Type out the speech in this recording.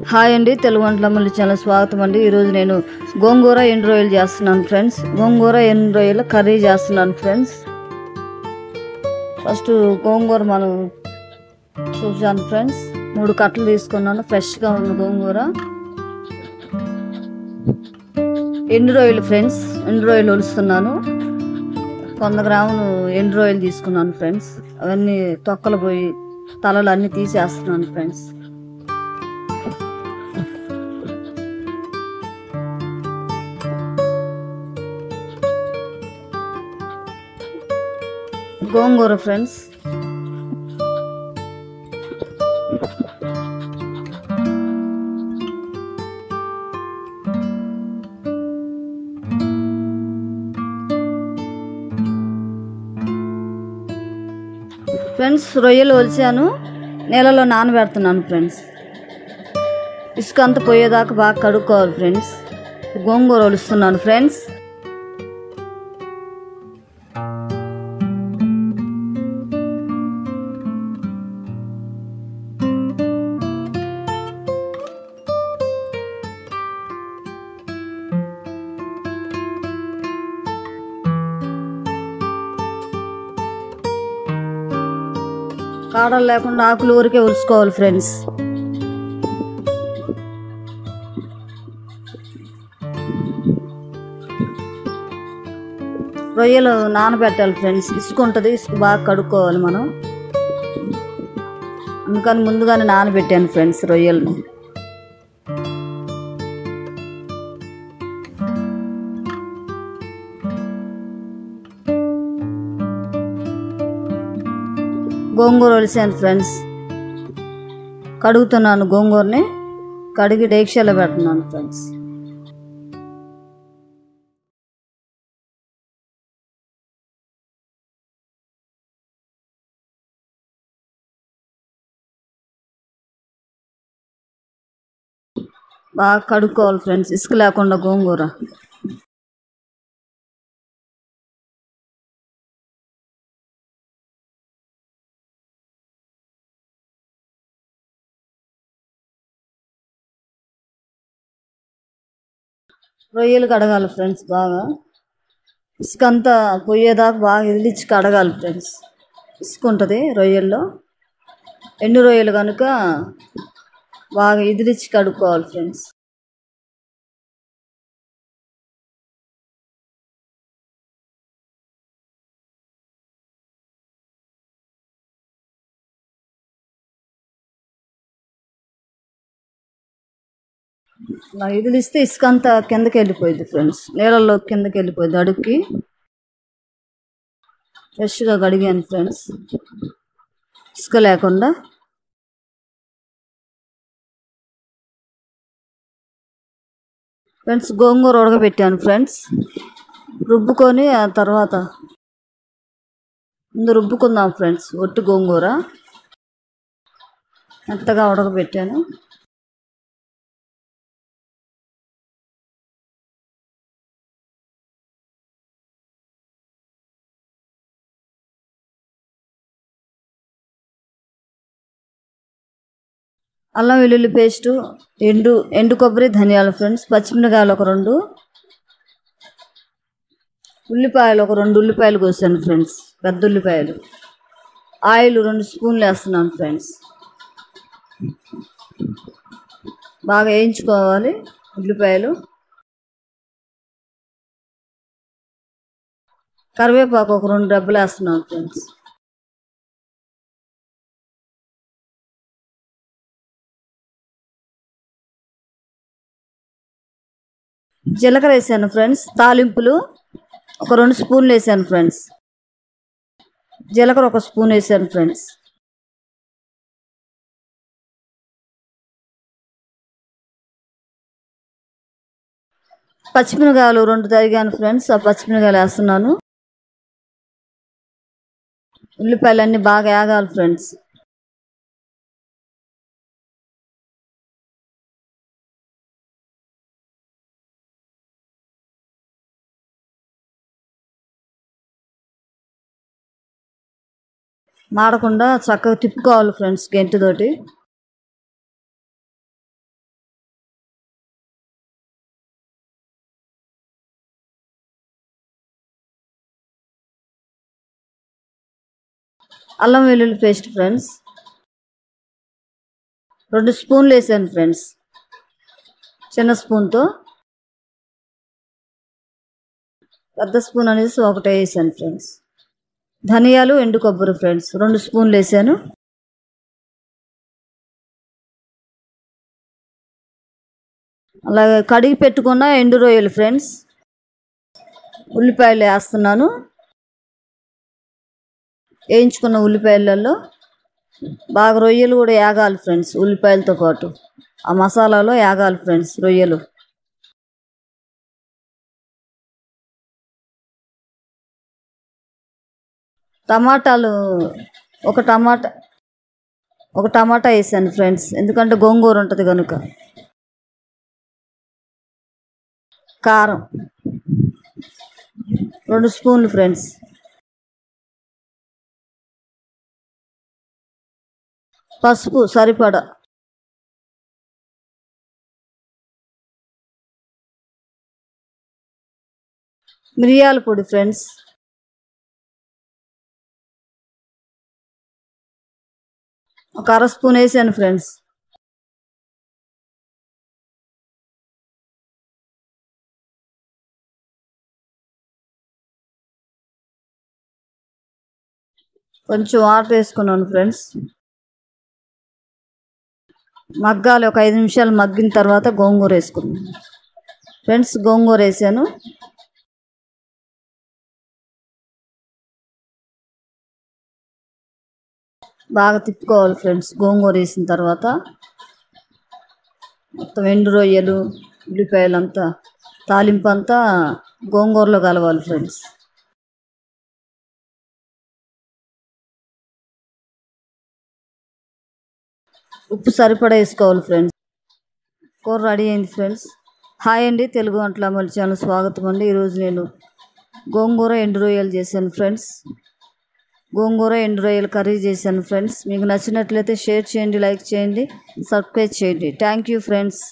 Hi అండి, తెలుగు వంటల మళ్ళీ చాలా స్వాగతం అండి. ఈరోజు నేను గోంగూర ఎండు రొయ్యలు చేస్తున్నాను ఫ్రెండ్స్. గోంగూర ఎండు రొయ్యల కర్రీ చేస్తున్నాను ఫ్రెండ్స్. ఫస్ట్ గోంగూర మనం చూసాను ఫ్రెండ్స్. 3 కట్టలు తీసుకున్నాను, ఫ్రెష్గా ఉన్న గోంగూర. ఎండు రొయ్యలు ఫ్రెండ్స్, ఎండు రొయ్యలు ఒలుస్తున్నాను. 100 గ్రాములు ఎండు రొయ్యలు తీసుకున్నాను ఫ్రెండ్స్. అవన్నీ తొక్కలు పోయి తలలు అన్నీ తీసేస్తున్నాను ఫ్రెండ్స్. గోంగూర ఫ్రెండ్స్, రొయ్యలు ఒలిచాను, నీళ్ళలో నానబెడుతున్నాను ఫ్రెండ్స్. ఇసుక అంతా పోయేదాకా బాగా కడుక్కోవాలి ఫ్రెండ్స్. గోంగూర ఒలుస్తున్నాను ఫ్రెండ్స్. కాడలు లేకుండా ఆకులు ఊరికే ఉలుసుకోవాలి ఫ్రెండ్స్. రొయ్యలు నానబెట్టాలి ఫ్రెండ్స్. ఇసుక ఉంటుంది, ఇసుక బాగా కడుక్కోవాలి మనం. అందుకని ముందుగానే నానబెట్టాను ఫ్రెండ్స్ రొయ్యలను. గోంగూర ఒలిసాను ఫ్రెండ్స్. కడుగుతున్నాను గోంగూరని. కడిగి డేక్షాలో పెడుతున్నాను ఫ్రెండ్స్. బాగా కడుక్కోవాలి ఫ్రెండ్స్, ఇసుక లేకుండా గోంగూర. రొయ్యలు కడగాలి ఫ్రెండ్స్. బాగా ఇసుక అంతా పోయేదాకా బాగా ఇదిలిచ్చి కడగాలి ఫ్రెండ్స్. ఇసుక ఉంటుంది రొయ్యల్లో. ఎండు రొయ్యలు కనుక బాగా ఇదిలిచ్చి కడుక్కోవాలి ఫ్రెండ్స్. ఇలా ఇదిలిస్తే ఇసుక అంతా కిందకి వెళ్ళిపోయింది ఫ్రెండ్స్. నీళ్ళల్లో కిందకి వెళ్ళిపోయింది అడుక్కి. ఫ్రెష్గా కడిగాను ఫ్రెండ్స్, ఇసుక లేకుండా. ఫ్రెండ్స్ గోంగూర ఉడకబెట్టాను ఫ్రెండ్స్. రుబ్బుకొని ఆ తర్వాత ముందు రుబ్బుకుందాం ఫ్రెండ్స్. ఒట్టి గోంగూర మెత్తగా ఉడకబెట్టాను. అల్లం వెల్లుల్లి పేస్టు, ఎండు కొబ్బరి, ధనియాలు ఫ్రెండ్స్. పచ్చిమిరకాయలు ఒక 2, ఉల్లిపాయలు ఒక 2 ఉల్లిపాయలు కోసాను ఫ్రెండ్స్, పెద్ద ఉల్లిపాయలు. ఆయిల్ 2 స్పూన్లు వేస్తున్నాను ఫ్రెండ్స్. బాగా వేయించుకోవాలి ఉల్లిపాయలు. కరివేపాకు ఒక 2 రెబ్బలు వేస్తున్నాను ఫ్రెండ్స్. జీలకర్ర వేసాను ఫ్రెండ్స్. తాలింపులు ఒక 2 స్పూన్లు వేసాను ఫ్రెండ్స్. జీలకర్ర ఒక స్పూన్ వేసాను ఫ్రెండ్స్. పచ్చిమిరకాయలు 2 తరిగాను ఫ్రెండ్స్. ఆ పచ్చిమిరకాయలు వేస్తున్నాను. ఉల్లిపాయలు అన్నీ బాగా వేగాలి ఫ్రెండ్స్. మాడకుండా చక్కగా తిప్పుకోవాలి ఫ్రెండ్స్ గెంటితోటి. అల్లం వెల్లుల్లి పేస్ట్ ఫ్రెండ్స్ 2 స్పూన్లు వేసాను ఫ్రెండ్స్. చిన్న స్పూన్తో, పెద్ద స్పూన్ అనేసి ఒకటే వేసాను ఫ్రెండ్స్. ధనియాలు, ఎండు కొబ్బరి ఫ్రెండ్స్ 2 స్పూన్లు వేసాను. అలాగే కడిగి పెట్టుకున్న ఎండు రొయ్యలు ఫ్రెండ్స్. ఉల్లిపాయలు వేస్తున్నాను. వేయించుకున్న ఉల్లిపాయలలో బాగా రొయ్యలు కూడా వేగాలి ఫ్రెండ్స్. ఉల్లిపాయలతో పాటు ఆ మసాలాలో వేగాలి ఫ్రెండ్స్ రొయ్యలు. టమాటాలు ఒక టమాటా వేసాను ఫ్రెండ్స్, ఎందుకంటే గోంగూర ఉంటుంది కనుక. కారం 2 స్పూన్లు ఫ్రెండ్స్. పసుపు సరిపడా. మిరియాల పొడి ఫ్రెండ్స్ ఒక 1/2 స్పూన్ వేసాను ఫ్రెండ్స్. కొంచెం వాటర్ వేసుకున్నాను ఫ్రెండ్స్. మగ్గాలి. ఒక 5 నిమిషాలు మగ్గిన తర్వాత గోంగూర వేసుకున్నాను ఫ్రెండ్స్. గోంగూర వేసాను. బాగా తిప్పుకోవాలి ఫ్రెండ్స్. గోంగూర వేసిన తర్వాత మొత్తం ఎండు రొయ్యలు, ఉల్లిపాయలంతా, తాలింపు అంతా గోంగూరలో కలవాలి ఫ్రెండ్స్. ఉప్పు సరిపడా వేసుకోవాలి ఫ్రెండ్స్. కూర రెడీ అయింది ఫ్రెండ్స్. హాయ్ అండి, తెలుగు వంటల అమలు ఛానల్ స్వాగతం అండి. ఈరోజు నేను గోంగూర ఎండు రొయ్యలు చేశాను ఫ్రెండ్స్. గోంగూర ఎండు రొయ్యలు కర్రీ చేశాను ఫ్రెండ్స్. మీకు నచ్చినట్లయితే షేర్ చేయండి, లైక్ చేయండి, సబ్స్క్రైబ్ చేయండి. Thank you friends.